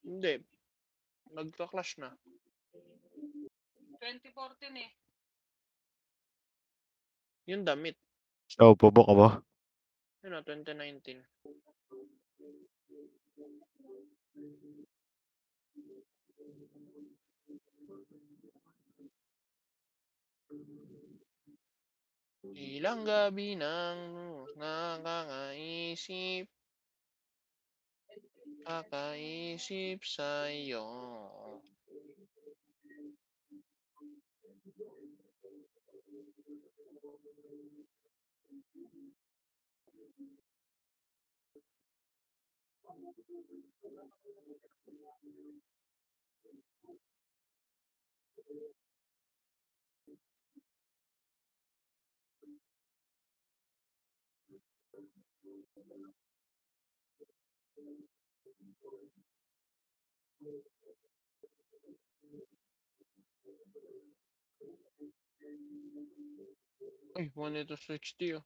Hindi. Nagka-clash na. 2014 eh. Yung damit. So, bobo ka ba? Yun na, 2019. Ilang gabi nang nakakaisip sa'yo. Ay, 160 oh.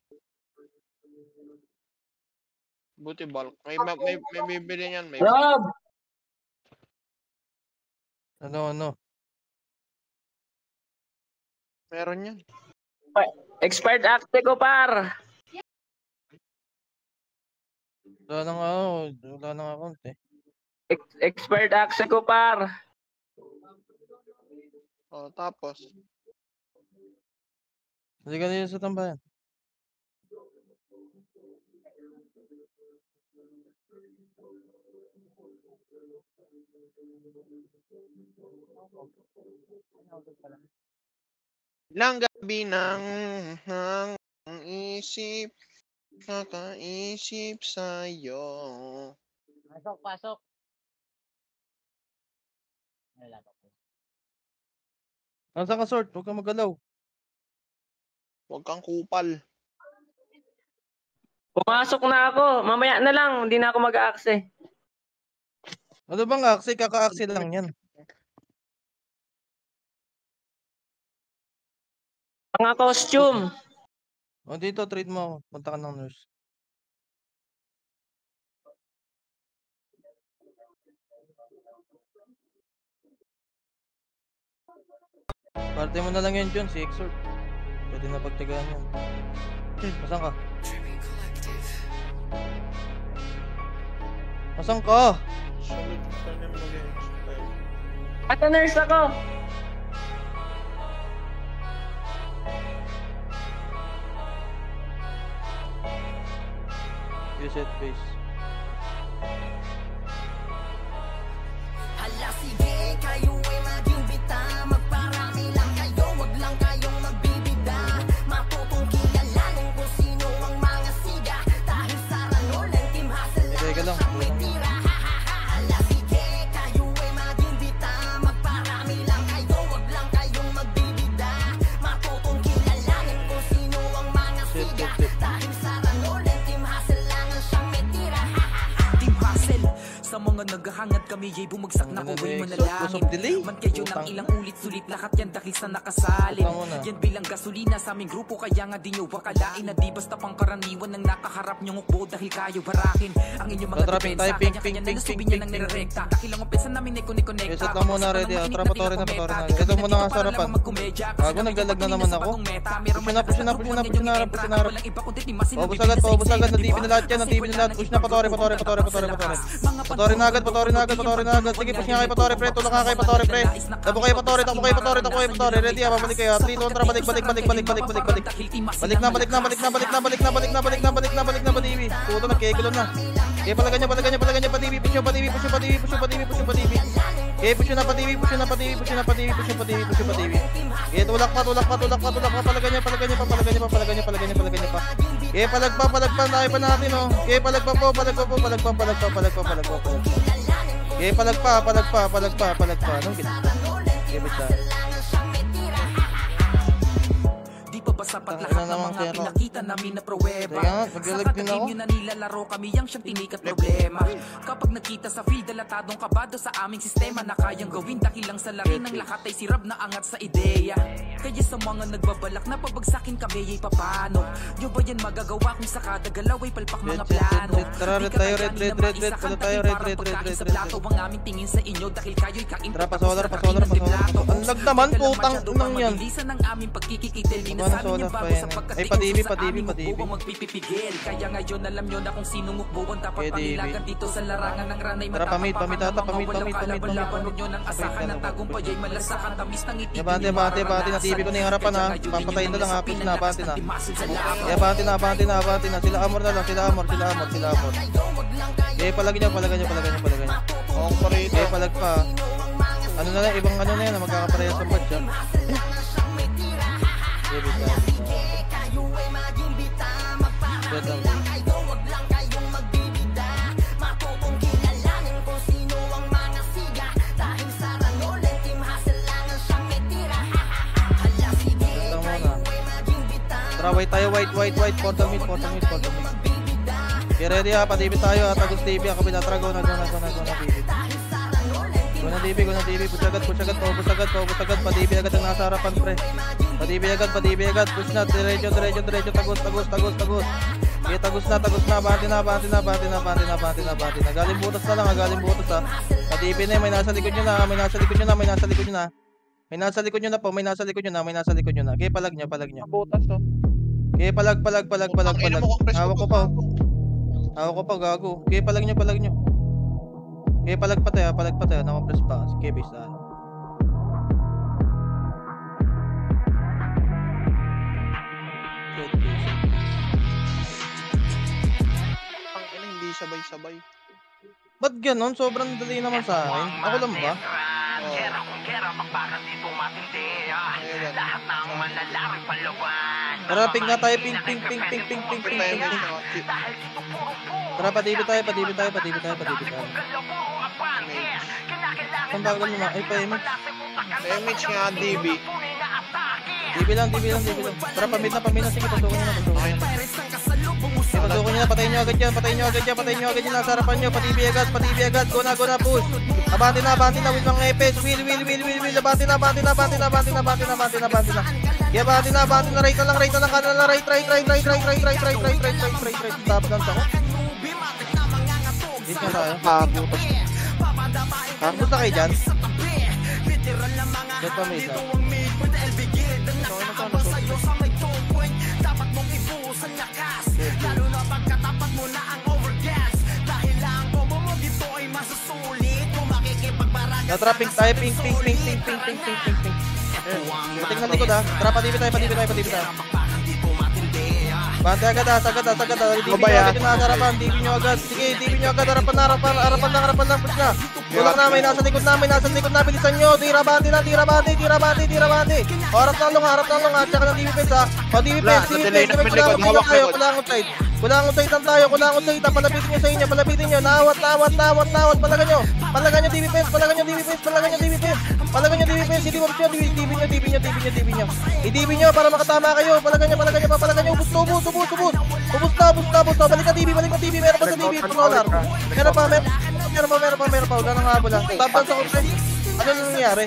Buti bulk. May bibili niyan, may. Rob! Ano? Meron yan. Expired acte ko, par. Wala nang account eh. Expired acte ko, par. Oh, tapos. Hindi ka dito sa tambayan. Ilang gabi nang isip, kakaisip sa'yo. Pasok. Nasaan ka, Sort? Huwag kang magalaw. Huwag kang kupal. Pumasok na ako. Mamaya na lang. Hindi na ako mag-a-akse. Ano bang aksi? Kaka-aksi lang yan. Mga costume. O dito, trade mo ako. Punta ka ng nurse. Parte mo na lang yan, John. Si Exort. Pwede na pagtagaan yan. Masan ka? Masan ka? Solid ka na mag-expect. At nurse ako. Reset base. Hala sige, kayo ay maging bita. Magparami lang kayo, wag lang kayong magbibida. Matutong kilalanin kung sino ang mga siga. Dahil sa ranol ng Team Hustle lang Teka lang. ang may tira. Hala sige, kayo ay maging bita. Magparami lang kayo, wag lang kayong magbibida. Matutong kilalanin kung sino ang mga siga. Dahil sa ranol ng Team Hustle lang ang siyang may tira. Team Hustle, sa mga naghahangad kami ay bumagsak na kaway manalangin. Man kayo ng ilang ulit sulit lahat yan dahil sa nakasalin. Yan bilang gasolina sa aming grupo kaya nga di nyo wakalain na di basta pangkaraniwan ng nakaharap nyong ukbo dahil kayo barakin. Ang inyong mga depensa kanya-kanya na nasubi niya ng nirerekta. Dahil ang opensa namin ay kone-connecta. Reset lang muna ready. Trapatory na. Ito muna nga sa harapan. Bago naglalag na naman ako. Push na. Paubos agad. Natipin na lahat yan. Push na Patory. Patory na agad. Sige, push nga kay Patory, pre. Tulak nga kay Patory, pre. Takbo kayo Patory. Ready, babalik kayo. 3, 2, 1, tara, balik. Balik na, Padibi. Puto, nagkikilo na. Okay, palagan niya, Padibi. Push yung Padibi. Okay, push na, Padibi. Okay, tulak pa. Palagan niya pa. Okay, palag pa. Tayo pa natin, oh. Okay, palag pa. Okay, palag pa. Anong ginawa? Okay, basta. Di pa ba sapat Tangina lahat ng naman, mga kaya ako. pinakita namin na pruweba. Teka nga, Sa nag-live kada din game ako. yun na nilalaro kami ang siyang tinik at problema. Kapag nagkita sa field, dalatadong kabado sa aming sistema na kayang gawin dahil lang sa laki ng lahat ay sirab na angat sa ideya. Kaya sa mga nagbabalak na pabagsakin kami ay papano nyo ba yan magagawa kung sa kada galaw ay palpak mga plano? Tara, red tayo, red, red, red, red. Pala tayo, red, red, red, red, Sa red. plato ang aming tingin sa inyo dahil kayo'y kain. Tara, pasolar, pasolar, pasolar. Ang lag naman, putang unang yan. Bilisan ng aming pagkikikitil. Ano, Minasabi solar niya pa bago yan, sa eh. pagkatingin Ay, padibi, sa padibi, aming padibi. mukbang magpipipigil. Kaya ngayon alam nyo na kung sinong mukbuan dapat Pwede, pamilagan dito sa larangan ng ranay. Tara, pamit, pamit, tata, pamit, pamit, pamit, pamit. Laban nyo ng asahan ng tagumpay ay malasakan tamis ng itig. Bante, bante, bante. Na-TV ko na yung harapan ha. Papatayin na lang ha. Please na, bante na. Bante na, bante na, bante na. Sila amor na lang. Sila amor, sila amor, sila amor. Palagin nyo, palagin nyo, palagin nyo, palagin nyo. Oo, parito. Palag pa. Ano na lang, ibang ano na yan, magkakaparehas sa batch ha. Tara, white tayo, white, portal mid. Get ready ha, pa-TV tayo ha, Tagus TV ha, kabila, tara, go na, TV. Go na TV, push agad, pa-TV agad ang nasa harapan, pre. Pa-TV agad, push na, diretso, tagus. Okay, tagus na, bante na. Galing butas na lang ha, Pa-TV na, may nasa likod nyo na. May nasa likod nyo na. Okay, palag nyo. Butas to. Okay, palag. Ina mo, compress Hawak ko pa, gago. Okay, palag nyo. Okay, palag pa tayo. Nakapress pa. Okay, base na. Ang ina, hindi sabay-sabay. Ba't ganon? Sobrang dali naman sa akin. Ako lang ba? Oo. Ayan. Tara, ping na tayo. Ping. Tara, pa-TV tayo. Ang bagal naman. Ay, pa-image. Damage nga, DB. TV lang. Tara, pamit na. Sige, pasukin nyo na. Pasukin nyo na. Patayin nyo agad yan. Nasa harapan nyo. Pa-TV agad. Go na, push. Abante na. Will mga epes. Will. Abante na. Yeah, abante na. Right na lang. Kanan na lang. Right. Stop lang ako. Hit nga tayo. Butas. Butas na kayo dyan. Get pa may isa. Na-trapping tayo, ping. Pating ng likod ha. Tara, pa-TV tayo. Bante agad ha, sagad. TV nyo agad yung nasa harapan, TV nyo agad. Sige, TV nyo agad, harapan lang, push na. Tulak na, may nasa likod na, bilisan nyo. Tira bante. Harap na long ha, tsaka ng TV fence ha. TV fence, kulangon side lang tayo, palapitin nyo sa inyo, nawat, palagan nyo TV fence, TV nyo, i-TV nyo para makatama kayo, palagan nyo, ubus na, balik ka TV, meron pa sa TV, meron pa, huwag na nga bola, tapos sa content, ano nangyayari?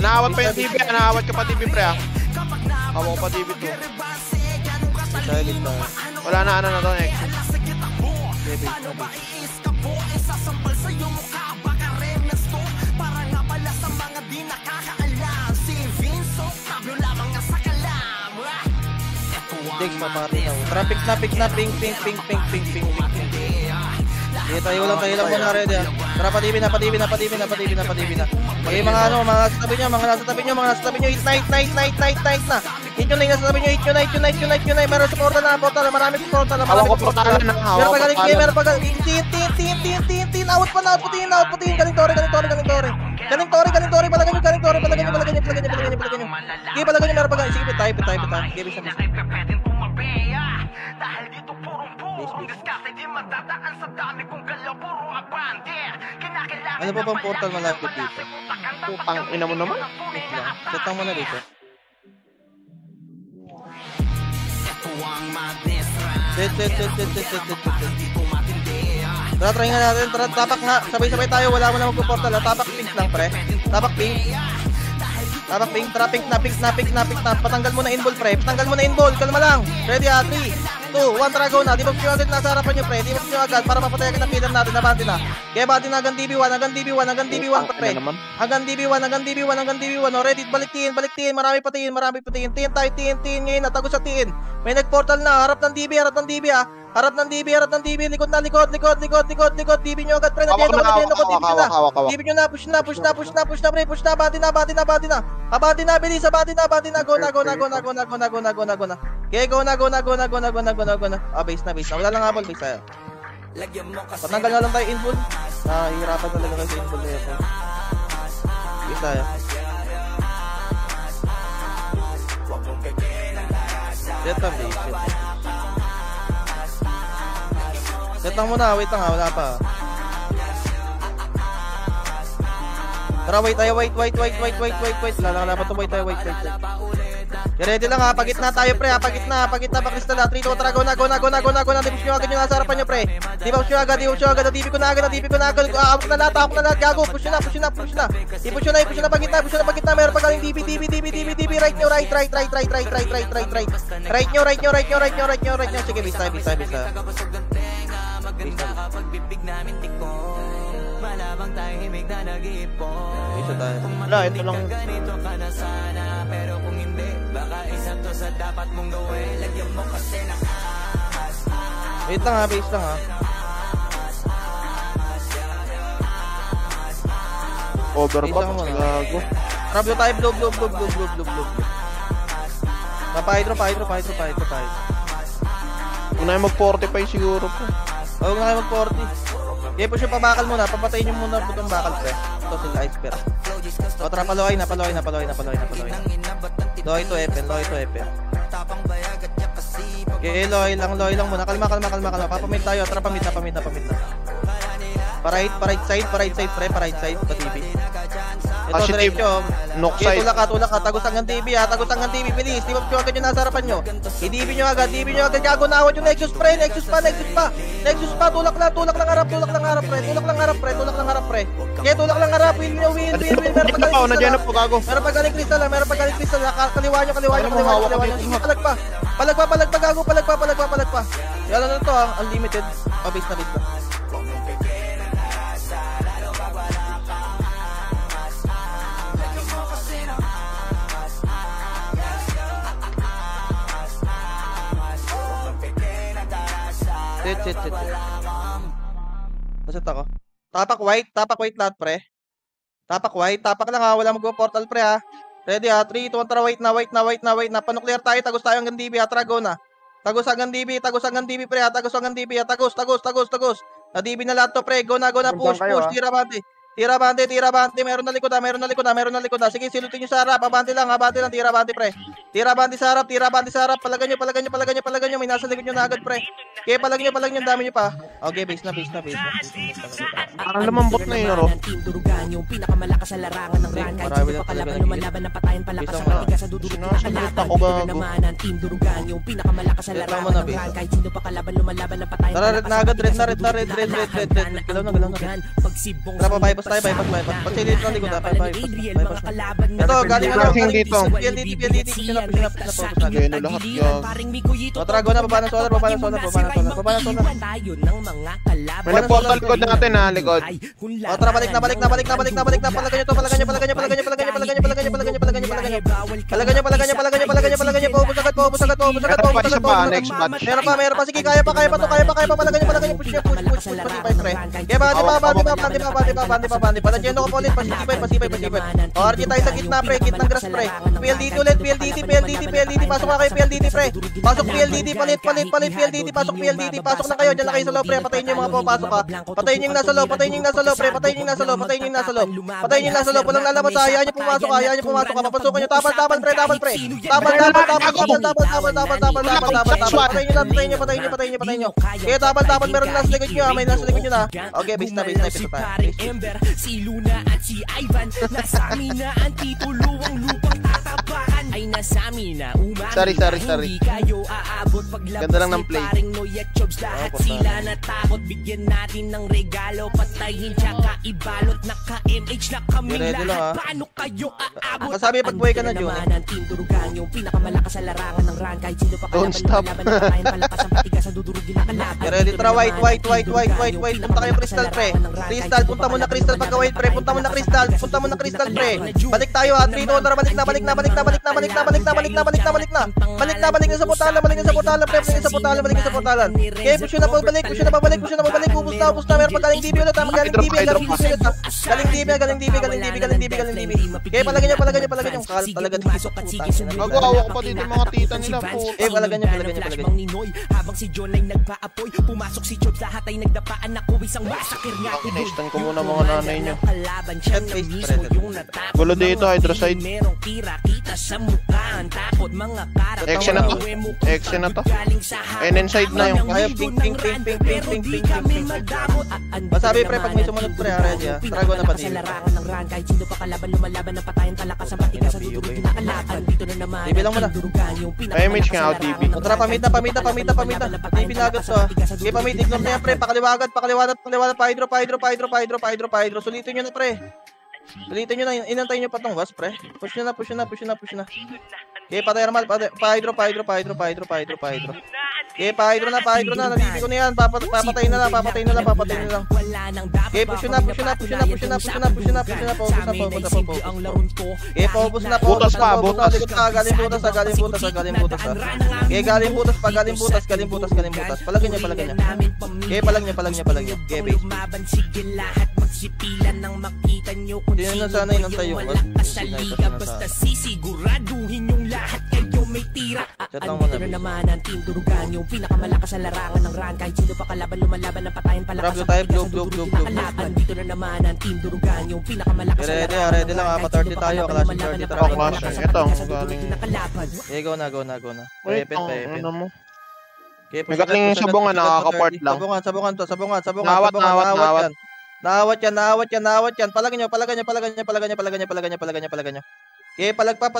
Naawat pa yung TV, naawat ka pa TV, pre ha. Hawak ko pa TV to. Silent na. Wala na ano na to, next. Dex, papati na. Traffic na, ping. Tayo lang muna, ready ha. Tara, pa-TV na. Okay, mga nasa tabi nyo, hit na. Hit nyo na, nasa tabi nyo, hit nyo na. Meron sa portal, maraming portal. Hawak ko portal na. Meron pa galing, tin. Out putiin. Galing tore. Palagan nyo. Okay, palagan nyo, meron pa galing. Sige, tayo. Okay, bisa mo. Ano pa bang portal malapit dito? Putang ina mo naman. Set lang muna dito. Set. Tara, try nga natin. Tara, tapak nga. Sabay-sabay tayo. Wala mo na magpo-portal. Tapak pink lang, pre. Tapak pink. Tara, pink na. Patanggal mo na in-ball, pre. Patanggal mo na in-ball. Kalma lang. Ready, 3, 2, 1, tara, go na. Di ba nyo agad nasa harapan nyo, pre? Di ba nyo agad para mapatay agad ang pillar natin. Nabante na. Kaya bante na hanggang DB1, pre. Hanggang DB1. O, ready, balik tiin. Marami patiin. Tiin tayo, tiin ngayon na. Tagos sa tiin. May nag-portal na. Harap ng DB, Harap ng DB. Likod. DB nyo agad, pre. Nagyendo ko. DB nyo na. Push na, pre. Push na. Bante na. Abante na, bilis. Abante na. Go na. Okay, go na. Base na. Wala lang habol, base tayo. Patanggal na lang tayo inball. Hihirapan talaga kayo sa inball na yun. Base tayo. Set lang, base. Set lang muna, wait lang ha, wala pa. Tara, wait tayo, wait. Wala pa to, wait tayo, wait. Ready lang ha, pagitna tayo, pre ha, pagitna, pakristal ha, 3, 2, tara, go na. Di push nyo agad yung nasa harapan nyo, pre. Di push nyo agad, DB ko na agad, awak na lahat, gago, push na. Di push na pagitna, meron pa galing DB, right nyo, right nyo, sige, bisa. Malabang tayo himig na nag-iipon. Isa tayo. Wala, ito lang. Ganito ka na sana, pero kung hindi, baka isa to sa dapat mong gawin. Lagyan mo kasi ng ahas. Wait lang ha, base lang ha. Overpass, gago. Trap tayo, blob. Pa-hydro. Kung na yung mag-45 siguro po. Huwag na kayo mag-40. Okay, push yung pabakal muna. Papatayin nyo muna itong bakal, pre. Ito sila ice spear. O, tara, paluhay na. Loy to Epen. Okay, loy lang muna. Kalma. Papamit tayo. Tara, pamit na. Pa-right side, pre. Pa-right side, pa-TV. Ito, diretso. Knock Okay, side. tulak ka. Tagos hanggang TV, ha. Bilis. Di ba nyo agad yung nasa harapan nyo? I-DB nyo agad. Gago na awad yung Nexus, pre. Nexus pa. Tulak lang harap, pre. Okay, tulak lang harap. Wheel. Nandiyan na po, gago. Meron pa galing crystal. Kaliwa nyo. Palag pa, gago. Palag pa. Yan na to, ha. Unlimited. Base na. Set. Naset ako. Tapak white lahat, pre. Tapak lang ha, wala mag-portal, pre ha. Ready ha, 3, 2, 1, tara, wait na. Panuklear tayo, tagos tayo hanggang DB ha, tara, go na. Tagos hanggang DB, pre ha, tagos. Na-DB na lahat to, pre, go na, push, tira bante, meron na likod ha. Sige, silutin nyo sa harap, abante lang, tira bante, pre. Tira bante sa harap, palagan nyo, may nasa likod nyo na agad, pre. Okay, palag nyo, dami nyo pa. Okay, base na. Parang lumambot na yun, Ro. Yung pinakamalakas sa larangan ng rank. Kahit sino pa kalaban, lumalaban ng patayan palakas sa matigas sa dudurot na kalaban. Naman ang Team Durugan, yung pinakamalakas sa larangan ng rank. Kahit sino pa kalaban, lumalaban ng patayan palakas sa matigas sa dudurot na kalaban. Tara, bypass tayo. Pagsilid ng likod, bypass na. Ito, galing na Crossing dito. PLDT, push na. Gano lahat, gago. O, tara, go na, baba ng solar. May nag-portal code natin ha, likod. O, tara, balik na. Palagan nyo. Paubos agad. Next match. Meron pa. Sige, kaya pa. Palagan nyo. Push, pasipay, pre. Kaya bandi. Palagyan ko po ulit. Pasipay. O, RG tayo sa gitna, pre. Gitnang grass, pre. PLDT ulit. Pasok na kayo, PLDT, pre. Pasok PLDT, palit PLDT. Pasok na kayo. Diyan lang kayo sa loob, pre. Patayin nyo yung mga papasok, ha. Patayin nyo yung nasa loob, pre. Patayin nyo yung nasa loob. Walang lalabas, ha. Hayaan nyo pumasok, ha. Papasukin nyo. Tabal, pre. Tabal. Patayin nyo. Kaya tabal. Meron nasa likod nyo, ha. May nasa likod nyo na. Okay, base na. Si Paring Ember, si Luna at si Ivan. Nasa amin na ang titulo, ang lupang tatapakan. ay nasamin na umamin. Sorry. Hindi kayo aabot Ganda lang ng play. paring Noy at Chobs, lahat sila natakot. Bigyan natin ng regalo, patayin tsaka ibalot. Naka-MH na kami Ready lang, lahat. ha? Paano kayo aabot? Kasabi pag buhay ka na, Jo. Naman ang team Durugan, yung pinakamalakas sa larangan ng run. Kahit sino pa Don't stop. lumalaban ng patayin, palakas ang patigas ang dudurugin na kalaban. Ready, tara, white. Punta kayo Crystal, pre. Crystal, punta mo na Crystal pagka white, pre. Punta mo na Crystal, pre. Balik tayo, ha. 3, 2, 1, balik na sa portalan, pre. Balik na sa portalan. Okay, push na pabalik. Ubus na, meron pa galing DB ulit, ha. Galing DB. Galing DB. Okay, palagay nyo. Kahal talaga dito. Nagawa ko pa dito yung mga tita nila po. Palagay nyo. Habang si John ay nagpaapoy, pumasok si Chobs, lahat ay nagdapaan. Ako isang masakir nga. Nestan ko muna mga nanay nyo. Kalaban siya na mismo yung natakot. Gulo dito, hydroside. Merong tira kita sa mukha. Ang takot mga karakter. Action na to. Action na to. And inside na yung Ayaw, ping. Masabi, pre, pag may sumunod, pre, ready, ha. Trago na pati. Sa larangan ng run, kahit sino pa kalaban, lumalaban ng patayan, palakas ang patigas sa dudurugin na kalaban. Dito na naman DB lang muna. Image nga, DB. Tara, pamita. DB na agad to, ha. Okay, pamit, ignore na yan, pre. Pakaliwagat, pa-hydro. Sulitin nyo na, pre. Inantayin nyo pa tong was, pre. Push nyo na. Okay, patay Armal, pa-hydro. Okay, pa-hydro na. Nadibi ko na yan. Papatayin na lang. Okay, push na. Paubos na. Butas pa. Galing butas, ha. Okay, galing butas. Palagyan nyo. Okay, palagyan. Okay, base. Hindi na sana inantay yung was. Basta sisiguraduhin yung lahat kayo may tira. Andito na naman ang team Durugan, yung pinakamalakas sa larangan ng run. Kahit sino pa kalaban, lumalaban ng patayin, palakas ang patigas sa dudurugin na kalaban. Andito na naman ang team Durugan, yung pinakamalakas sa larangan Ready lang, ha. Pa-30 tayo. Clash 30 tayo. Ito, galing. Okay, go na. Wait, Paipit. ano mo? Okay, May katling sabungan, nakaka-part lang. Sabungan. Nawat. Nawat yan. Palagyan nyo. Okay, palagpa.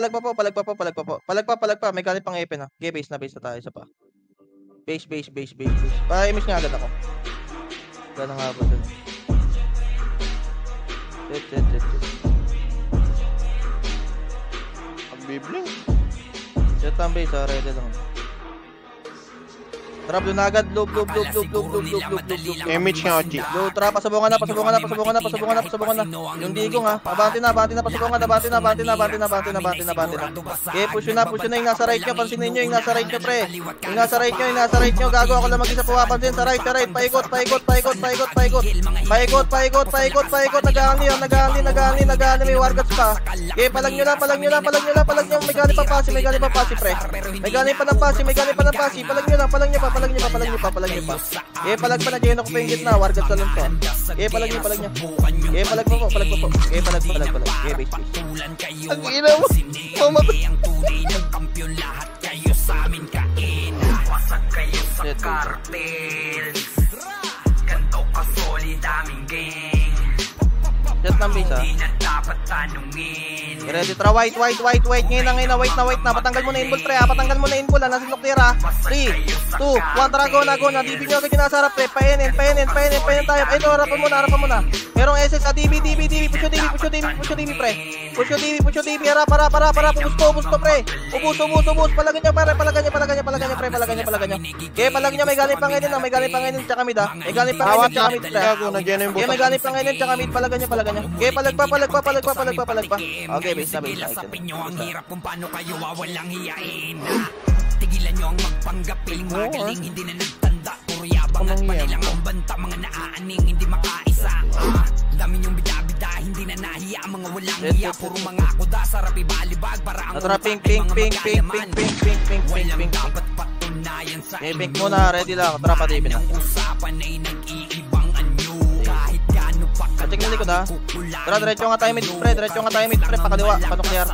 May galing pang epen, ha. Okay, base na tayo. Isa pa. Base. Pa-image nga agad ako. Gano'n nga ba dun? Set. Bibling. Set ang base, ha. Ready lang. Trap doon agad, loop. Image nga, Ochi. Loop, trap, pasabungan na. Yung digong, ha. Abante na, pasabungan, abante na. Okay, push na yung nasa right nyo. Pansinin nyo yung nasa right nyo, pre. Yung nasa right nyo. Gago ako lang mag-isa pumapansin. Sa right. Paikot. Nag-aali. May wargats pa. Okay, palag nyo lang. May galing pa pasi, pre. May galing pa ng pasi. Palag nyo pa. Okay, palag pa na dyan ako pa yung gitna. Wargat sa lang to. Okay, palag nyo. Okay, palag pa po. Okay, palag. Okay, base. Ang ina mo. Mamatay. Set. Set ng base, ha. Ready, tara, white. Ngayon na, white na. Patanggal mo na inbol, pre, ha. Nasa nuklear, ha. 3, 2, 1, tara, go na. DB nyo agad yung nasa harap, pre. Painin tayo. Ito, harapan mo na. Merong SS, ha. DB. Push yung DB, pre. Push yung DB. Harap. Ubus to, pre. Ubus. Palagyan nyo, pre. Palagyan nyo. Okay, palagyan nyo. May galing pang ngayon, tsaka mid, ha. May galing pang ngayon, tsaka mid, pre. Okay, may galing pang ngayon, tsaka mid. Palagyan nyo. Okay, palag pa. Okay, base na. Ang hirap kung paano kayo wawalang hiyain. Tigilan nyo ang magpanggap, piling magaling, hindi na nagtanda. Puro yabang at panilang ang banta, mga naaaning, hindi makaisa. Dami nyong bida-bida, hindi na nahiya, mga walang hiya. Puro mga kuda, sarap ibalibag, para ang pink. Walang dapat patunayan sa inyo. Pink muna, ready lang. Tara, patipin na. Usapan ay nag-iibang anyo. Kahit gaano pa check na likod, ha. Tara, diretso nga tayo mid, pre. Pakaliwa, panuklear.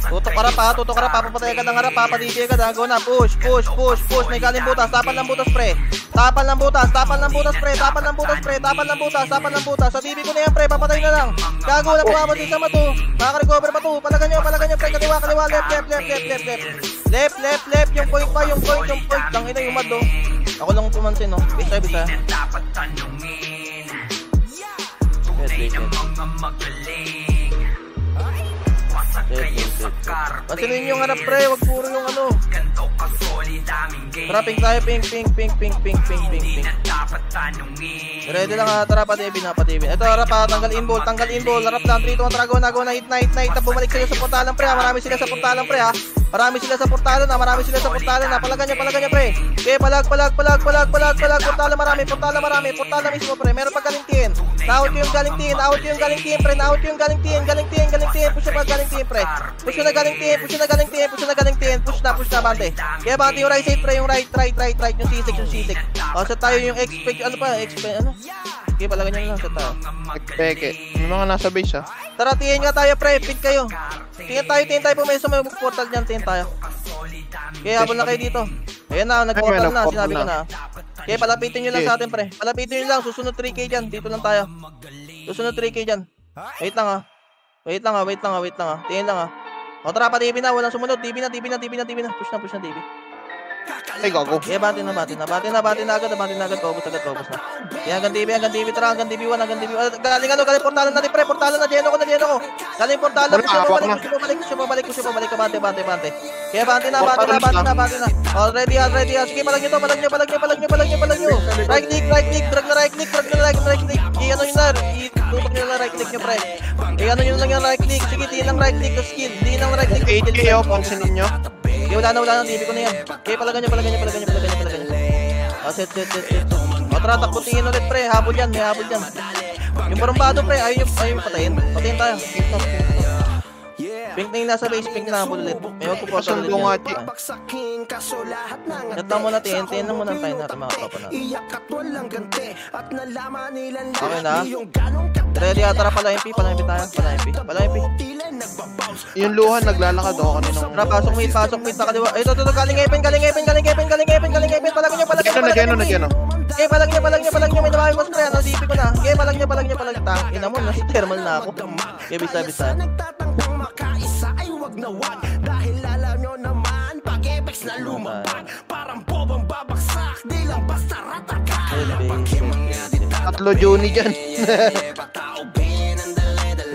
Tutok ka ra pa, papatay agad ang harap, papadidi agad, ha. Go na, push. May galing butas, tapan ng butas, pre. Tapal ng butas, pre, tapal ng butas. Sa TV ko na yan, pre, papatay na lang. Gago na pumapas din sa mato. Makaka-recover pa to. Palagan nyo, pre, kaliwa, left. Yung point pa, yung point. Tangina yung mad, oh. Ako lang pumansin, no. Bisa. Pansinin yung harap, pre, wag puro yung ano. Tara, pink tayo, pink. Ready lang ha, tara, pa-Devin. Ito, harap ha, tanggal in ball. Harap lang, 3, 2, 1, tara, go na, hit na. Bumalik sila sa portalan, pre ha, marami sila sa portalan, pre ha. Marami sila sa portalan na, palagan niya, pre. Okay, palag, portalan marami, mismo, pre, meron pa galingtiin. Naawat ko yung galingtiin, pre, galingtiin, push na galingtiin, pre. Push na galingtiin, push na, bante. Kaya bante yung right side, pre, yung right, yung sisig. O, sa tayo yung expect, ano? Okay, palagan niya lang sa tayo. Peke. May mga nasa base, ha? Tara, tingin nga tayo, pre, pick kayo. Tingin tayo, pumeso may portal dyan, tingin tayo. Okay, habol na kayo dito. Ayan na, nag-portal na, sinabi ko na. Okay, palapitin nyo lang sa atin, pre. Palapitin nyo lang, susunod 3K dyan, dito lang tayo. Susunod 3K dyan. Wait lang ha. Tingin lang ha. O, tara pa, TV na, walang sumunod. TV na. Push na, TV. Ay, gago. Okay, bati na agad. Paubos na. Yan, hanggang TV, tara, hanggang TV1. Galing portalan natin, pre, Jeno ko. Galing portalan, gusto pabalik ka, bante. Kaya bante na. O, ready ha. Sige, palag nyo. Right click, drag na right click. I-ano yun na, itutok nyo lang right click nyo, pre. I-ano nyo lang yung right click. Sige, tiin lang right click to skill. Tiin lang right click. 8K, pansinin nyo. Okay, wala na, TV ko na yan. Okay, palagan nyo. O, set. O, tara, takbo tingin ulit, pre. Habol yan. Yung barumbado, pre, ayun yung patayin. Patayin tayo. Pink na yung nasa base, pink na habol ulit. May magpuportal ulit yan. Net lang muna, tingin lang muna tayo natin mga tropa natin. Okay na. Ready ha, tara, pala-MP tayo. Pala-MP. Yung luhan, naglalakad ako kanina. Tara, pasok mid na kaliwa. Ito, galing Epen. Palagan nyo. Okay, palag nyo. May nabaki mas pre, ano, DP ko na. Okay, palag nyo. Ina mo, nasa thermal na ako. Okay, bisa. Dahil alam nyo naman, pag-epex na lumabag, parang bobang babaksak, di lang basta rataka. Tatlo Juni dyan.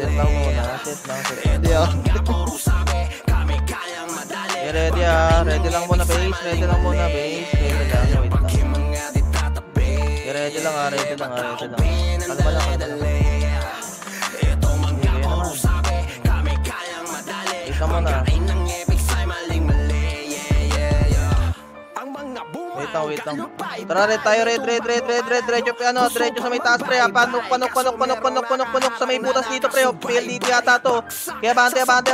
Set lang muna. Hindi ah. Okay, ready ha. Ready lang muna base. Wait lang. Okay, ready lang ha. Kalma lang. Isa mo na. Wait lang. Tara, red tayo, red. Diretso sa may taas, pre. Panok sa may butas dito, pre. PLDT yata to. Kaya bante. Pasok.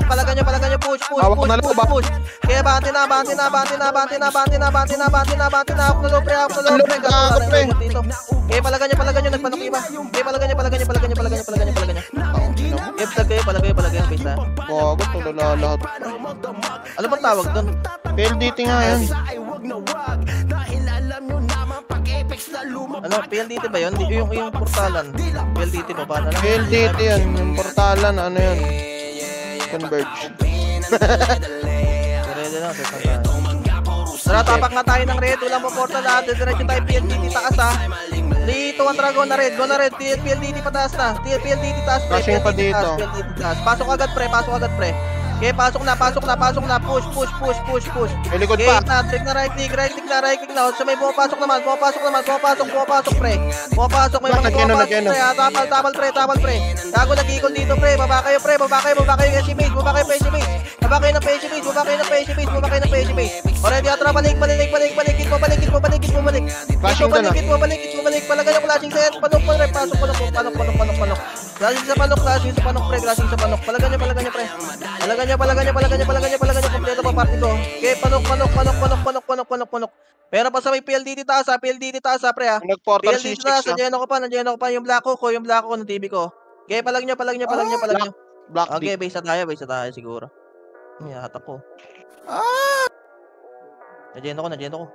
Palagan nyo. Push. Kaya bante na. Hap na low, pre. Kaya palagan nyo. Nagpanok iba. Kaya palagan nyo. Palagay. Base na. Gago, tulala lahat. Ano bang tawag doon? PLDT nga yan. Ano, PLDT ba yun? Yung portalan. PLDT ba? Paano lang? PLDT yan. Yung portalan, ano yan? Converge. Ready lang, set tayo. Tara, tapak na tayo ng red. Walang po portal lahat. Diretso tayo PLDT taas ha. 3, 2, 1, tara, go na red. PLDT pataas na. PLDT taas, pre. Flashing pa dito. PLDT taas. Pasok agad, pre. Okay, pasok na. Push. May likod Okay, pa. Trick na right click na. So may pumapasok naman, pre. Pumapasok, may mga Nagyeno. pre. Tapal, pre. Gago, nag-eagle dito, pre. Baba kayo, pre. Baba kayo ng SC-Mate. Baba kayo ng PSC base. Already, atra, balik. Balik. Flashing doon, ah. Balik. Palagan yung flashing set. Panok. Flashing sa panok, pre. Palagan nyo, pre. Palagan nyo. Kompleto pa party ko. Okay, panok. Pero pa sa may PLDT taas ha, pre ha. Nag-portal PLDT C6 taas, ah. nandiyan ko pa. Yung black ko ng TV ko. Okay, palag nyo. Black Okay, D. base na tayo siguro. Hatak ko. Nandiyan ko.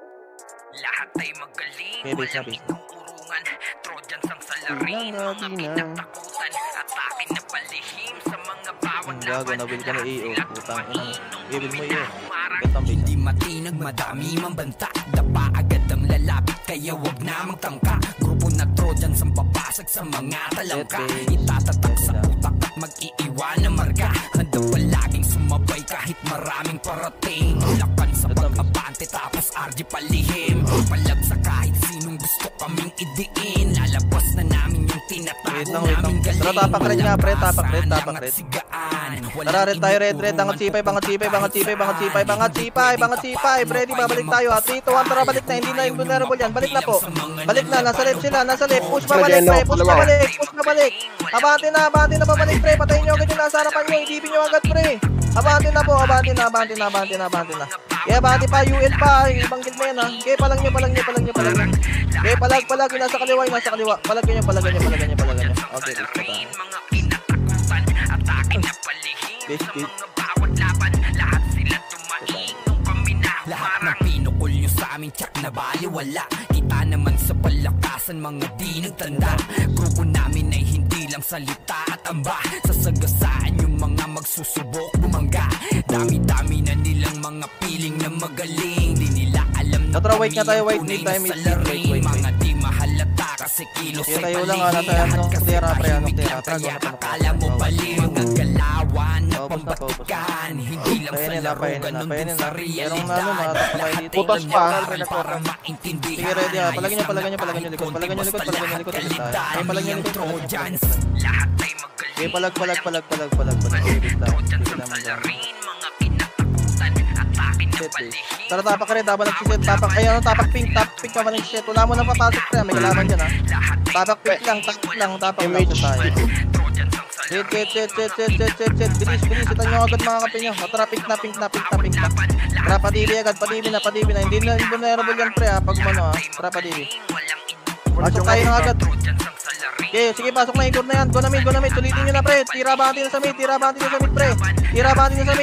Lahat ay magaling, Okay, base na, walang base. inuurungan. Trojans ang salarin, mga pinatakutan. At akin na palihim sa mga bawat Ang gago, laban. nabil ka na EO. Lahat Putang sila ina. tumaing Ibil mo EO. humarang. Gatang base. Hindi matinag, madami mang banta. Dapa agad ang lalapit, kaya wag na magtangka. Grupo na Trojans ang papasag sa mga talangka. Itatatak sa utak at mag-iiwan na marga. Handa palaging sumabay kahit maraming parating. Lakan sa pag-abante tapos RG palihim. Palag sa kahit sinong gusto kaming idiin. Lalabas na namin yung tinatago Wait lang. naming galing. Tara, tapak red nga, pre. Tapak red, Walang tapak red. sigaan. Tara, red tayo, red. Bangat sipay. Ready, babalik tayo ha. 3, 2, 1, tara, balik na. Hindi na yung vulnerable yan. Balik na po. Balik na, nasa left sila, nasa left. Push pabalik, pre. Push pabalik. Abante na, pabalik, pre. Patayin nyo agad yung nasa harapan nyo. Idipin nyo agad, pre. Abante na po, abante na. Kaya abante pa, UL pa. Yung ibang guild na yan ha. Kaya palang nyo. Kaya palag, yung nasa kaliwa. Palag nyo. Okay, this pa tayo. Mga pinatakutan, atake na palihim This sa kid. mga bawat laban. Lahat sila tumaing nung kami na lahat ng pinukol nyo sa aming tsak na baliwala. Kita naman sa palakasan, mga di nagtanda. Grupo namin ay hindi lang salita at amba. Sasagasaan yung mga magsusubok bumangga. Dami-dami na nilang mga piling na magaling. Di nila alam na Tara, wait kami nga tayo, ang wait, tunay wait tayo, na wait, salarin. wait. Mga di mahalata kasi kilos Kaya ay tayo lang, paligid. nasa ano, Kasi clear, pre, tahimik ano, clear, lang, tago kaya na to. akala mo bali. Mga galawan na Paubos na, paubos na. pambatikan. Hindi lang sa Painin na, laro, painin na, ganun painin din na. sa Merong realidad. na, ano, matatakay Lahat dito. ay Putas pa. nangyari para maintindihan. Sige, ready ha. Palagan nyo, Ayos palagan na nyo likod. kahit Palagan nyo konti, likod, basta palagan nyo lahat likod. kalidad. Ay, palagan nyo Ang likod. Trojans, lahat ay magaling. Okay, palag. Trojans ang salarin, mga kinatakutan. Atake na palihim. Tara, tapak red, habang nagsiset, tapak, ayun, tapak pink ka ba nagsiset, wala mo nang papasok pre, may kalaban dyan ha. Tapak pink lang, tapak lang sa tayo. Trojans ang salarin. Bilis, itan nyo agad mga kape nyo. Tara, pink na. Tara, padibi agad, padibi na. Hindi na vulnerable yan pre ha, pag umano ha. Tara, padibi. Pasok tayo na agad. Okay, sige, pasok na, ikot na yan. Go na mid. Sulitin nyo na pre. Tira bati na sa mid pre.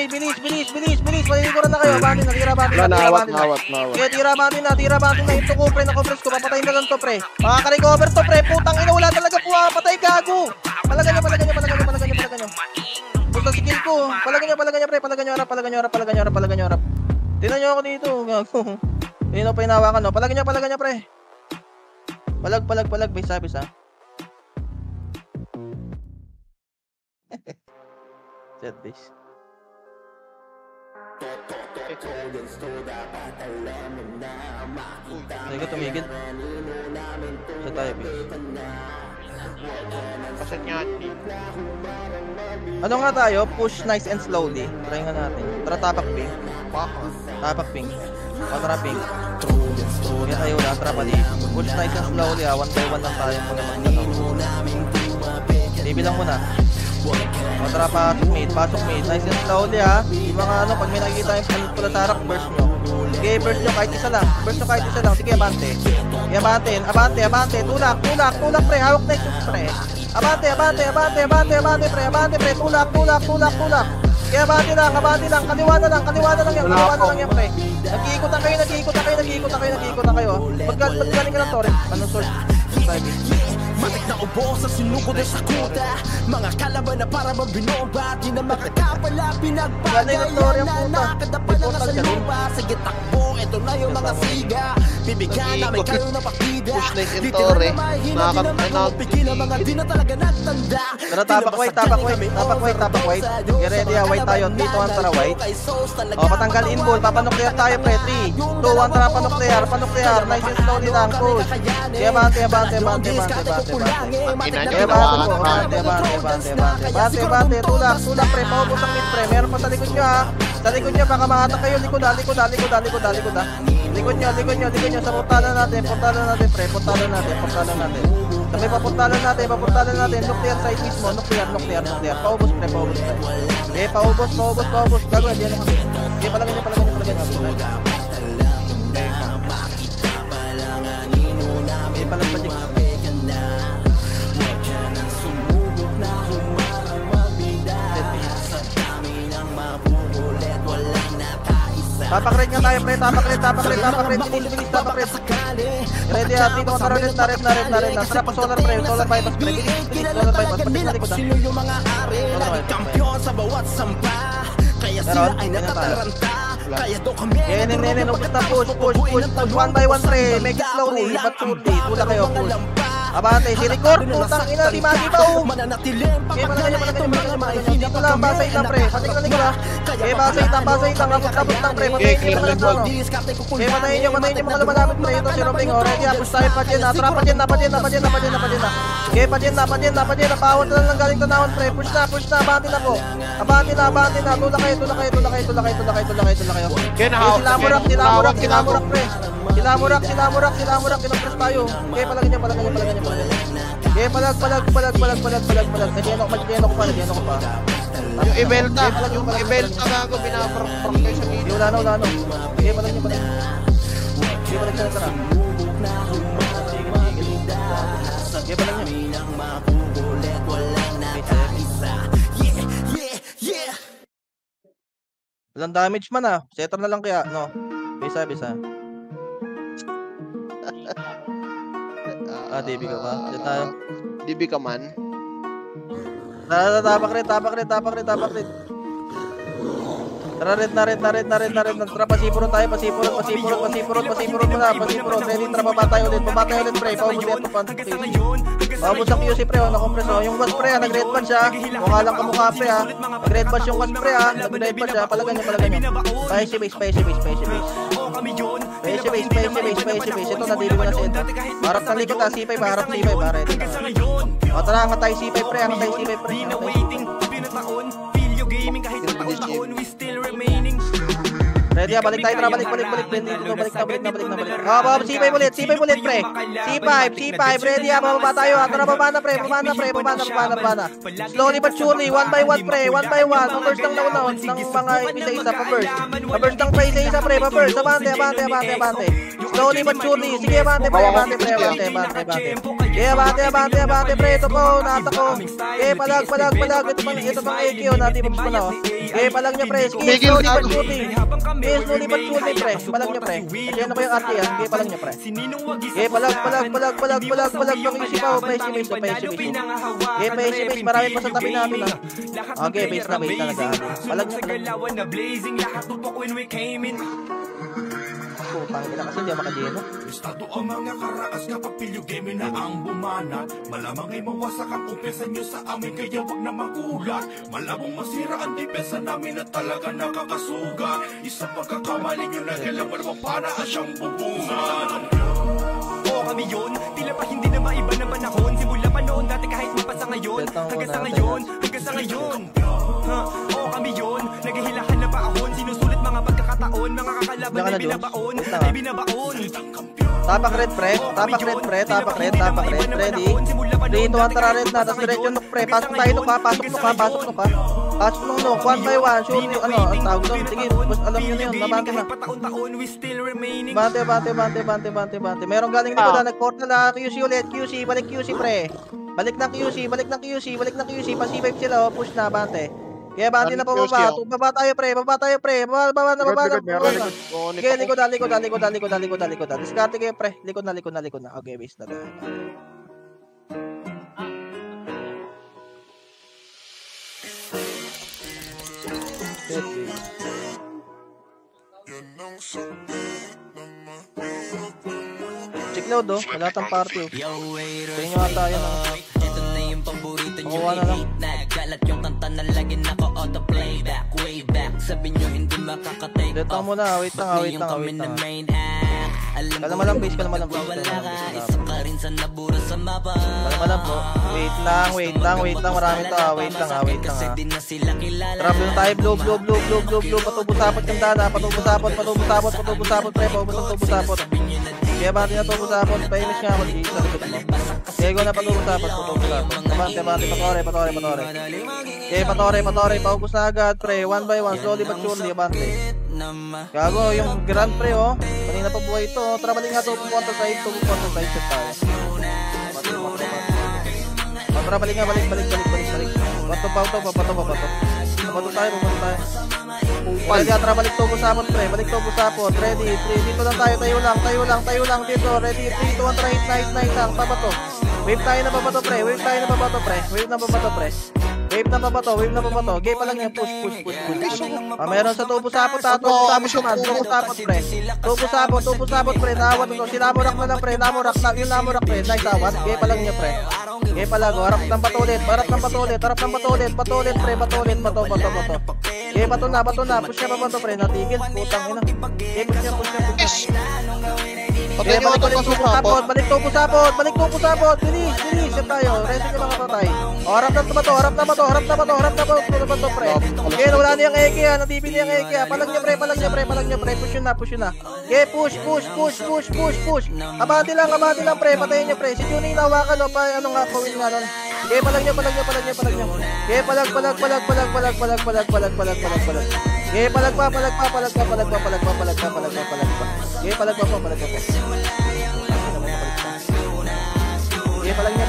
Bilis. Palilikuran na kayo. Bati na, tira bati na. Okay, tira bati na. Ito ko pre, nakopres ko. Papatayin na lang to pre. Makaka-recover to pre. Putang ina, wala talaga po. Patay, gago. Palagan nyo. Pusta skill ko. Palagan nyo pre. Palagan nyo harap. Tinan nyo ako dito. Gago. Yun pa hinawakan no. Palagan nyo pre. Palag. Bisa. Set base. Hindi ka tumigil. Sa tayo base. Paset nga. Ano nga tayo? Push nice and slowly. Try nga natin. Tara, tapak pink. Tara pink. Kaya tayo lang, tara pali. Push nice and slowly ha. 1 by 1 lang tayo mga bibilang muna. Tara, pasok mid. Nice and slowly ha. Yung mga ano, pag may nakikita yung palit pula tarak, burst nyo. Sige, burst nyo kahit isa lang. Sige, abante. Tulak pre. Hawak na yung pre. Abante pre. Tulak. Kaya abante lang. Kaliwa na lang yan pre. Nag-iikutan kayo. Maggaling ka ng torrent. Anong source? Matik na ubo sa sinuko na sa kuta. Mga kalaban na para mabinomba. Di na makakapala pinagpagayan na nakadapa na nga sa lupa. Sige takbo, eto na yung mga siga. Bibigyan namin kayo ng pakida. Dito na mahina, di na makapigil ang mga di na talaga nagtanda. Tara, tapak white. Get ready ha, white tayo. 3, 2, 1, tara white. Patanggal inball, papanuklear tayo pre. 3, 2, 1, tara panuklear. Nice and slowly lang, push. Kaya abante. Tulak pre, paubos ang mid pre. Meron pa sa likod nyo ha. Sa likod nyo, baka mahatak kayo. Likod ha. Likod nyo. Sa portalan natin pre. Portalan natin. Sabi papuntalan natin. Nuclear side mismo. Nuclear. Paubos pre. Paubos. Gago, hindi ano kami. Okay, palagay nyo. Palagpadik. Tapak-red nga tayo, pre. Tapak-red. Bilis, tapak-red. Ready, dito ko red na. Tara pa solar, pre. Solar bypass, pre. Bilis, solar bypass. Pati sa likod, Sino yung mga ari na kampiyon sa bawat sampa? Kaya sila ay natataranta. Kaya do kami Upit na push. One by one, pre. Make it slowly, but surely. Tula kayo, push. Abante, si record, putang ina, di magi pa, oh. Kaya malagay. Dito lang, basay lang, pre. Pati ka na. Kaya basay lang, abot lang, pre. Kaya patayin nyo, mga lumalapit, pre. Ito si Robing, oh. Ready, push tayo pa dyan, trapa dyan na. Kaya pa dyan na, pawat na lang galing tanawon, pre. Push na, abante na po. Abante na, tula kayo. Kaya nahaw. Silamurak, pre. Silamurak, kinapres tayo. Kaya palagay niya. Kaya palag. Nagyeno ko pa. Yung ibelta nga ako, binaparang kayo sa gilid. Wala na. Kaya palag niya. Kaya palag siya tara. Kaya palag niya. Walang damage man ah. Setter na lang kaya, no? Bisa. DB ka ba? Diyan tayo. DB ka man. Tapak red. Tara red na. Tara pasipurot tayo. Pasipurot muna. Ready, tara babatay ulit, pre. Paubos ang QC, pre. Nakompress, oh. Yung was, pre, nag-red ban siya. Mukha lang kamukha, pre, ha. Nag-red ban yung was, pre, ha. Nag-red ban siya. Palagan nyo. Spicy base. Ito, nadili ko na si Ed. Harap ng likod, ha. C5, harap C5, ha. Ready na. O, tara, angatay C5, pre. Ready, balik tayo, tara, balik. Balik na. C5 ulit, pre. C5, ready, bababa tayo. Tara, baba na, pre. Slowly but surely, one by one, pre. Paburst ng nauna, ng mga isa-isa, paburst ng isa-isa, pre. Paburst, abante. Slowly but surely, sige, abante, pre. Abante, pre. Ito po, nata ko. Palag. Ito pang AK, natin bubs pa na, oh. Palag niya, pre. Sige, slowly but surely, pre. Palag niya, pre. Ayan na ko yung RT, ha. Palag niya, pre. Palag. Pang-isi pa, base. Marami pa sa tabi namin, ha. Okay, base na nag-aano. Palag niya. Putang ina kasi hindi ako makageno. Estado ang mga karaas kapag pilyo game na ang bumana. Malamang ay mawasak ang umpesa nyo sa amin, kaya wag na magulat. Malabong masira ang depensa namin at talaga nakakasuga. Isang pagkakamali nyo na kailangan mo para siyang bubungan. Oo kami yun, tila pa hindi na maiba ng panahon. Simula pa noon dati kahit mapasa ngayon. Hanggang sa ngayon. Oo kami yun, naghihilahan na paahon. Sinusulit mga pagkakataon, mga kakalaban ay binabaon. Tapak red, pre. Ready. 3, 2, 1, tara red na. Tapos diretso nuk, pre. Pasok tayo nuk, ha. Pasok nung nuk. 1 by 1. Sure yung ang tawag doon. Sige, alam nyo na yun. Nabante na. Bante. Merong galing likod na. Nag-portal na. QC ulit. Balik QC, pre. Balik ng QC. Pa-C5 sila, oh. Push na, bante. Kaya bante na pababa. Baba tayo, pre. Baba na. Sige, likod. Diskarte kayo, pre. Likod na. Okay, base na. Check load, oh. Wala tang party, oh. Tingin nyo ata yan, oh. Kukuha na lang. Nagalat yung kanta na lagi naka auto playback. Way back, sabi nyo hindi makakatake off. Dito muna, wait lang. Kalma lang, base. Wala ka, isa ka rin sa nabura sa mapa. Kalma lang, bro. Wait lang. Marami to, wait lang, ha. Trap yung tayo, blow. Patubos-sapot yung dana. Patubos-sapot, pre. Patubos-sapot. Kaya bante na tubos-sapot. Painis nga ako sa likod mo. Kaya ko na patubos-sapot. Bante, patore. Kaya patore. Paubos na agad, pre. 1 by 1, slowly but surely, bante. Gago, yung grand, pre, oh. Kanina pa buhay ito. Traveling nga to, pupunta side set tayo. Traveling nga, balik. Pato tayo. Kupal. Ready, Atra, balik tubo sapot, pre. Balik tubo sapot. Ready, 3, dito lang tayo. Tayo lang dito. Ready, 3, 2, 1, try, hit lang. Pabato. Wave tayo na pabato, pre. Wave na pabato, pre. Wave na pabato. Gay pa lang yan. Push. Meron sa tubo sapot, ha. Tubo sapot, pre. Tubo sapot, pre. Nawat ito. Sinamurak na lang, pre. Namurak, pre. Nice, awat. Gay pa lang niya, pre. Gay pa lang, harap ng patulit, pre. Bato. Gay, bato na. Push niya pabato, pre. Natigil. Putang ina. Gay, push niya. Patay nyo ito pasok sapot. Balik tubo sapot. Bilis. Yan tayo. Ready ka mga patay. Harap na bato, pre. Okay, wala na yung Eke, ha. Natipid na yung Eke, ha. Palag niya, pre. Push yun na. Okay, push. Abati lang, pre. Patayin niya, pre. Si Juni inawakan, no. Ano nga, kawin nga, no. Okay, palag niya. Okay, palag. Okay, palag pa. Okay, palag pa. Okay, palag niya.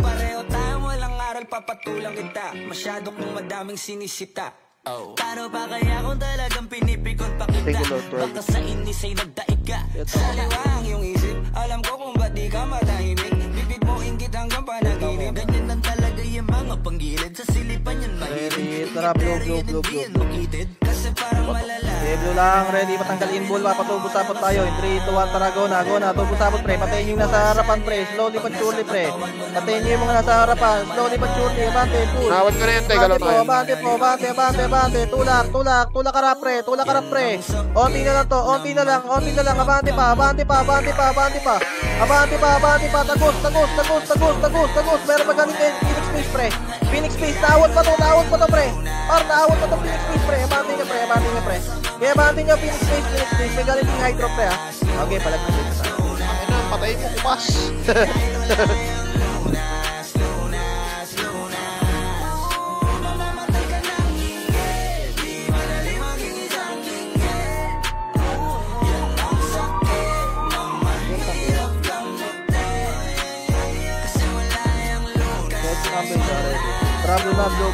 Pareho tayong walang aral, papatulang kita. Masyado kong madaming sinisita. Paano pa kaya kung talagang pinipikon pa kita? Baka sa inis ay nagdaig ka. Sa liwang yung isip, alam ko kung ba't di ka matahimik. Bibig mo inggit hanggang panaginip. Ganyan lang talaga yung mga panggilid. Sa silipan yan mahilig. Tara, blue. Kasi parang malala. Okay, blue lang, ready, patanggalin ball, papatubo sapot tayo. In 3, 2, 1, tara, go na, tubo sapot, pre. Patayin yung nasa harapan, pre. Slowly but surely, pre. Patayin yung mga nasa harapan. Slowly but surely, abante, push. Nawat ko na yun, teka lang tayo. Abante. Tulak karap, pre. Onti na lang. Abante pa. Tagos. Meron pa galing kay Phoenix Space, pre. Phoenix Space, naawat pa to, pre. Naawat pa to, Phoenix Space, pre. Abante niya, pre. Kaya abante niya, Phoenix Space. May galing yung hydro, pre, ha. Okay, palag na dito. Patay mo kupas. Trablo na, blue.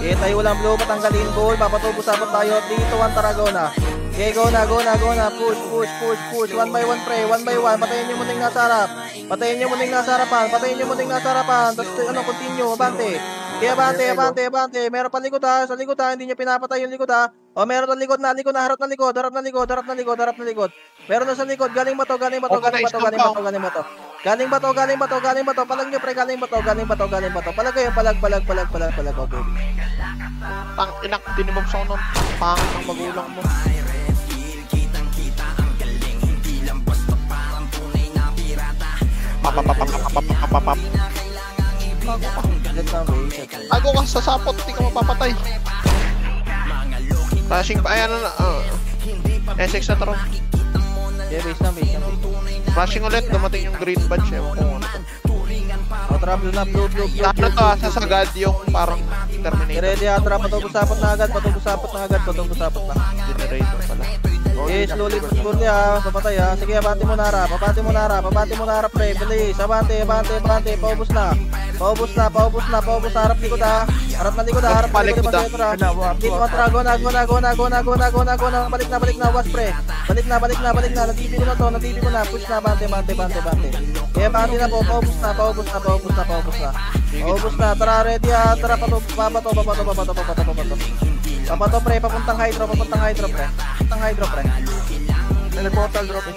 Okay, tayo walang blue, patanggalin ball, papatubo sapot tayo. 3, 2, 1, tara, go na. Okay, go na. Push. 1 by 1, pre. 1 by 1. Patayin nyo muning nasa harap. Patayin nyo muning nasa harapan. Tapos, continue. Abante. Okay, abante. Meron pa likod, ha. Sa likod, ha. Hindi nyo pinapatay yung likod, ha. O, meron na likod na. Harap na likod. Meron na sa likod. Galing ba to? Galing ba to? Palag nyo, pre. Galing ba to? Palag kayo. Palag. Okay. Tang inak, tinimam sa nun. Pangit ng magulang mo. Papapapapapapapapap. Ako ka sa sapot, hindi ka mapapatay. Flashing pa, ayan na. SX na taro. Yeah, base na. Flashing ulit, dumating yung green badge. Ewan ko ano. Trablo na, blue. Ano to, sasagad yung parang Terminator. Ready, Atra, patubo sapot na agad. Generator pala. Okay, slowly but surely, ha. Papatay, ha. Sige, abante mo na harap, pre. Bilis, abante. Paubos na. Harap likod, ha. Harap na likod, ha. Dito, Atra, go na. Balik na, was, pre. Balik na. Natibi ko na. Push na, abante. Okay, abante na po. Paubos na. Tara, ready, ha. Tara, pabato. Pabato, pre. Papuntang hydro, pre. Nag-portal drop, eh.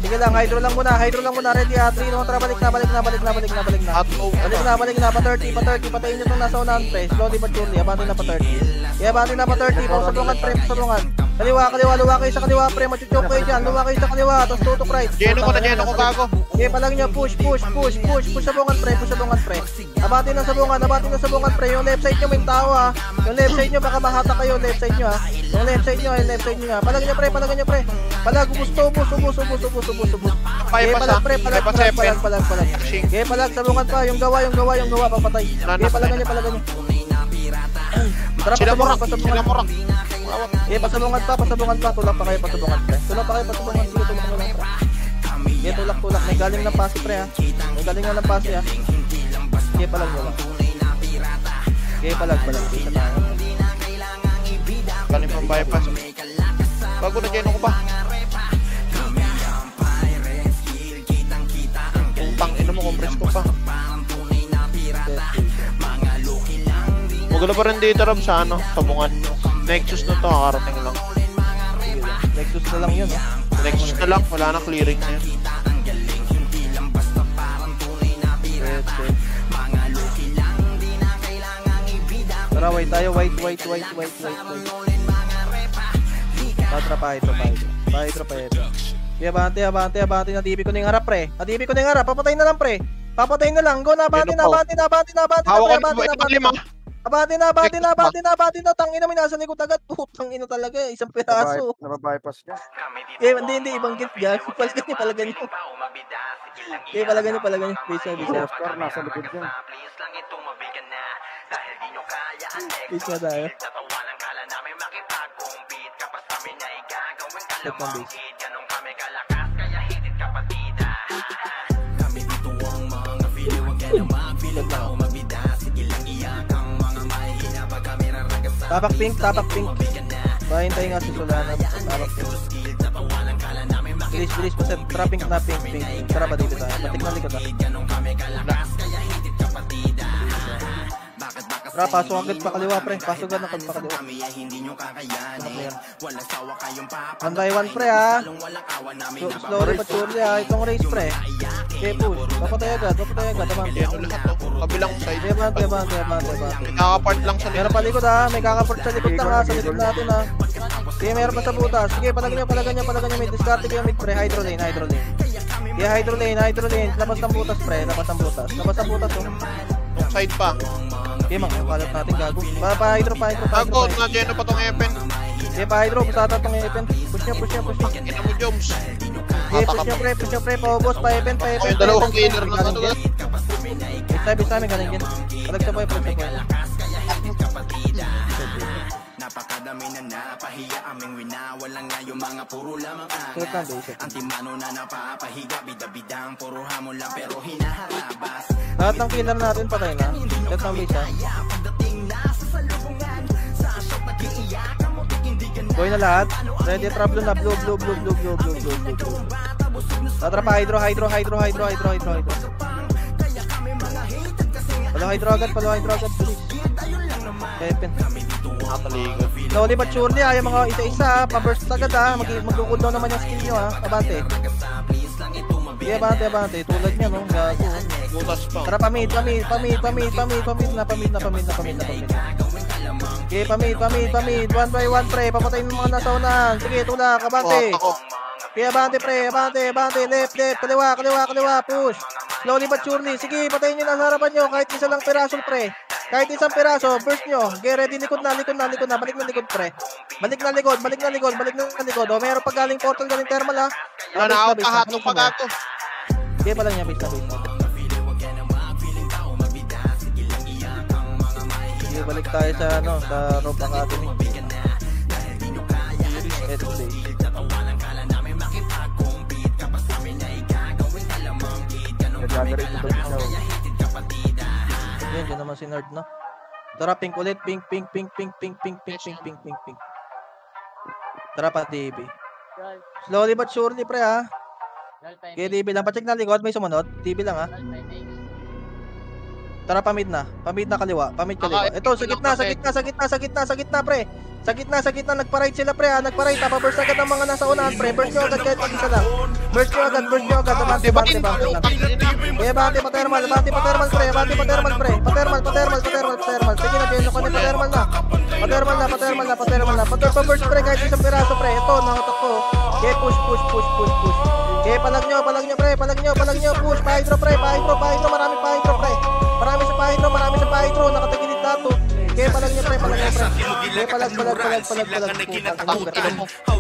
Sige lang, hydro lang muna. Ready, ha. 3, 2, tara, balik na. Balik na, pa 30. Patayin nyo itong nasa unahan, pre. Slowly but surely, abante na pa 30. Kaya abante na pa 30. Pausabungan, pre. Kaliwa, luwa kayo sa kaliwa, pre. Machuchok kayo dyan. Luwa kayo sa kaliwa, tapos tutok right. Geno ko, gago. Okay, palang nyo, push. Sabungan, pre. Abante na sabungan, pre. Yung left side nyo may tao, ha. Yung left side nyo, baka mahata kayo. Left side nyo, ha. Yung left side nyo, ha. Palag nyo, pre. Palag, ubus. Okay, palag. Okay, palag, sabungan pa. Yung gawa, papatay. Okay, palagan nyo. Tara, Sila morak. Okay, pasabungan pa. Tulak pa kayo, pasabungan, pre. Sige, tulak mo lang, pre. Sige, tulak. May galing ng pasi, pre, ha. May galing nga ng pasi, ha. Sige, palag nyo lang. Sige, palag. Isa tayo. Galing from bypass. Bago na dyan ako ba? Putang ino mo, compress ko pa. Magulo pa rin dito, Rob, sa ano, tabungan. Nexus na to, kakarating lang. Nexus na lang yun, ha. Nexus na lang, wala na clearing na yun. Tara, white tayo, white. Patra pa ito. Kaya abante na TV ko na yung harap, pre. Papatayin na lang, pre. Go na, abante na. Abante na. Tangina, may nasa likod agad. Putang ina talaga, isang piraso. Nababypass niya. Hindi, ibang gift gas. Palagan nyo. Palagan nyo. Bisa. Oscar, nasa likod niya. Bisa tayo. Set ng base. Tapak pink. Pahintay nga si Solana. Tapak pink. Bilis, pasat. Tara pink na pink. Tara ba dito tayo? Patik na likod, ha. Tara, pasok agad pa kaliwa, pre. Pasok agad na pagpakaliwa. One by one, pre, ha. Slowly but surely, ha. Itong race, pre. Okay, push. Papatay agad. Abante. Kabilang side. Abante. Nakaka-part lang sa Meron palikod, ha. May kakaport sa likod lang, ha. Sa likod natin, ha. Sige, meron pa sa butas. Sige, palagan nyo. May discarte kayo mid, pre. Hydro lane. Sige, hydro lane. Labas ng butas, pre. Labas ng butas, oh. side pa. Okay, makakalat natin, gago. Pa-hydro. Gago, na-geno pa tong Epen. Okay, pa-hydro. Pusata tong Epen. Push nyo. Ina mo, Joms. Okay, push nyo, pre. Pa-ubos, pa-Epen. Yung dalawang killer na ano. Bisa may galing yan. Palag sa boy. Napakadami na napahiya aming winawala nga yung mga puro lamang angas. Antimano na napapahiga, bida-bidang puro hamon lang pero hinaharabas. Lahat ng killer natin patay na. Set ng base, ha. Boy na lahat. Ready, trap na. Blue. Tatra pa, hydro. Palo hydro agad. Epen. Nakataligod. Slowly but surely, ayaw mga isa-isa, pa-burst agad, ha. Mag-cooldown naman yung skill nyo, ha. Abante. Sige, abante. Tulad niya, no. Gago. Butas pa. Tara, pamid na. Okay, pamid. One by one, pre. Papatayin mo mga nasa unahan. Sige, tulak, abante. Okay, abante, pre. Abante. Left. Kaliwa. Push. Slowly but surely. Sige, patayin nyo na sa harapan nyo. Kahit isa lang piraso, pre. Kahit isang piraso, burst nyo. Okay, ready, likod na. Balik na likod, pre. Balik na likod. O, mayroon pag galing portal, galing thermal, ha. Nanaot ka hatong pagato. Okay, pa lang niya, base na. Okay, balik tayo sa Rob Academy. Let's play. Yan, dyan naman si Nerd, no? Tara, pink ulit. Pink. Tara pa, DB. Slowly but surely, pre, ha? Okay, DB lang. Pacheck na likod. May sumunod. DB lang, ha? Tara, pamid na kaliwa. Ito, sa gitna, pre. Sa gitna, nagpa-right sila, pre, ha? Nagpa-right, burst agad ang mga nasa unahan, pre. Burst nyo agad kahit mag-isa lang. Burst nyo agad. Abante. Okay, abante pa thermal, pre. Sige na, geno ka na, pa-thermal na. Pagka-burst, pre, kahit isang piraso, pre. Ito, nakatak ko. Okay, push. Okay, palag nyo, pre. Push, pa-hydro, pre. Marami pa-hydro, pre. Marami sa pa-hydro. Nakatagilid na to. Okay, palag nyo, pre. Okay, palag.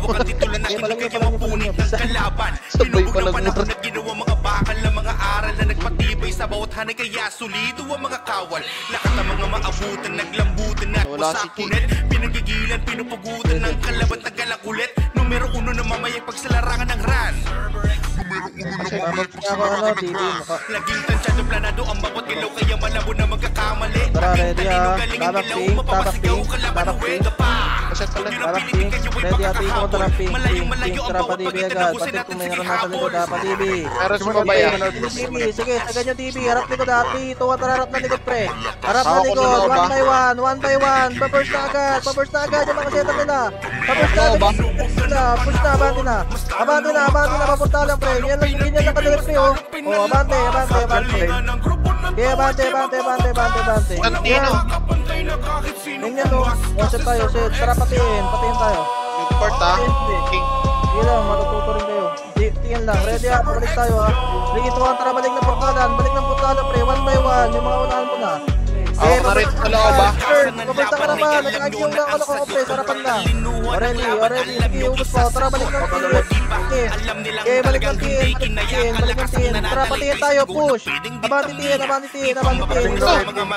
Hawak ang titulan na inagayawang punit ng kalaban. Pinubog ng panahon na ginawa mga bakal na mga aral na nagpatibay sa bawat hanay kaya solido ang mga kawal. Lakat ng mga maabutan, naglambutan at pusakunet. Pinagigilan, pinupugutan ng kalaban, tagalang ulit. Numero 1 na mamayay pag sa larangan ng ran. Babag niya ako ano, TV. Laging tansyado planado ang bawat ilaw, kaya malabo na magkakamali. Tara, ready ah. Tabak pink, tabak pink, tabak pink. Kaset pala. Tabak pink, ready ah. Pink mo, tabak pink, pink, pink. Tara, pa-TV agad. Patik kung may naroon nasa likod ah, pa-TV. Meron sumabaya. TV, sige, sagad yung TV. Harap likod ah. 3, 2, 1, tara, harap na likod pre. Harap na likod, 1 by 1. Pa-burst na agad yung mga setup nila. Pa-burst na agad. Push na, abante na. Papunta lang pre. Ganyan lang kadalit pre oh. Oh, abante. Okay, abante. Santino. Ganyan oh. Set tayo, set. Tara patiin tayo. Newport ah. King. Sige lang, matututo rin kayo. Tingin lang, ready ah, balik tayo ah. Balik ito tara, balik ng portalan pre, 1 by 1, yung mga unahan ko na. Ako na rin sa loob ah. Papunta ka naman, nag-agyong lang ako ko pre, sarapan lang. Already, sige, ubus pa, tara balik ng tiyan. Okay, balik ng tiyan. Tara, patiin tayo, push. Abante tiyan.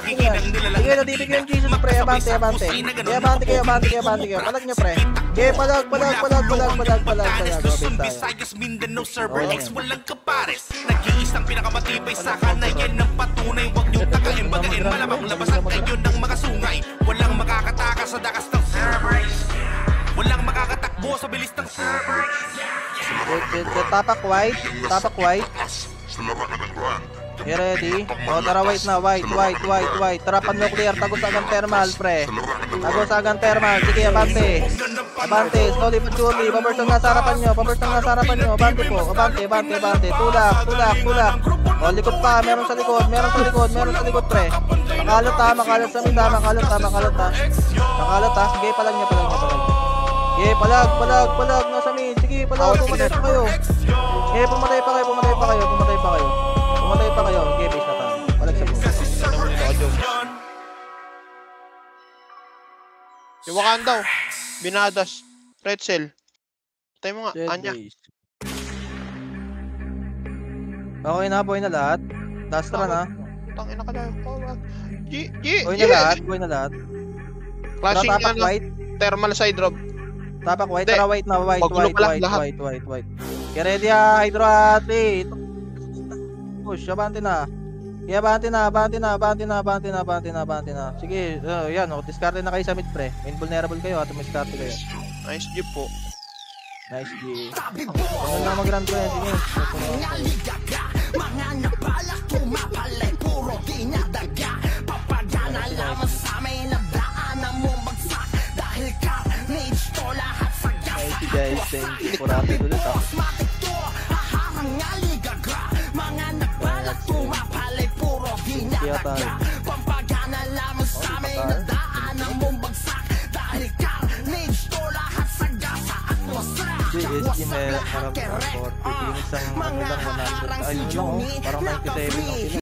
Sige, nadibig yung Jesus pre, abante. Abante kayo. Palag nyo pre. Okay, palag. Visayas, Mindanao, Server X, walang kapares. Nag-iisang pinakamatibay sa kanay, yan ang patunay. Huwag niyong tagain, bagain, malamang labasan kayo ng mga sungay. Walang makakatakas sa dakas ng servers. Walang makakatakbo sa bilis ng servers. Tapak white. You ready? O tara, white na, white. Tara, pan-nuclear, tagos agang thermal, pre. Sige, abante, slowly but surely. Paburst ang nasa harapan nyo. Abante po, abante. Tulak. O, likod pa, meron sa likod, pre. Makalat sa minda, makalat ha. Sige, palag niya. Sige, palag, nasa mid. Sige, palag, pumatay pa kayo. Sige, pumatay pa kayo. Okay, base na tayo. Palag sa po. Iwakan daw. Binadas. Pretzel. Tayo mo nga. Anya. Okay na, boy na lahat. Dastra na. Tangina ka na. Boy na lahat. Clashing Tapak na white. Thermal side drop. Tapak white. Hindi. Tara, white na. White. White. Okay, ready ah. Hydroate. Push. Abante na. Sige, yan. Discard na kayo sa mid pre. Invulnerable kayo at discard kayo. Nice jeep po. Nice G. Ano na mag-run ko yan? Sige. Mga napalak, tumapalay, puro dinadaga. Papagana lamang sa amin, nabdaanan mo bagsak. Dahil carnage to lahat sa gas. Thank you guys, thank you. Kurapit ulit ha. Cosmatic to, haharang aligaga. Mga napalak, tumapalay, puro dinadaga. Papagana lamang sa amin, nabdaanan mo bagsak. Dahil carnage to lahat sa gas sa atmosfera. PSG may harap na 40. Isang ano lang 100. Ayun lang oh. Parang 97 lang sila.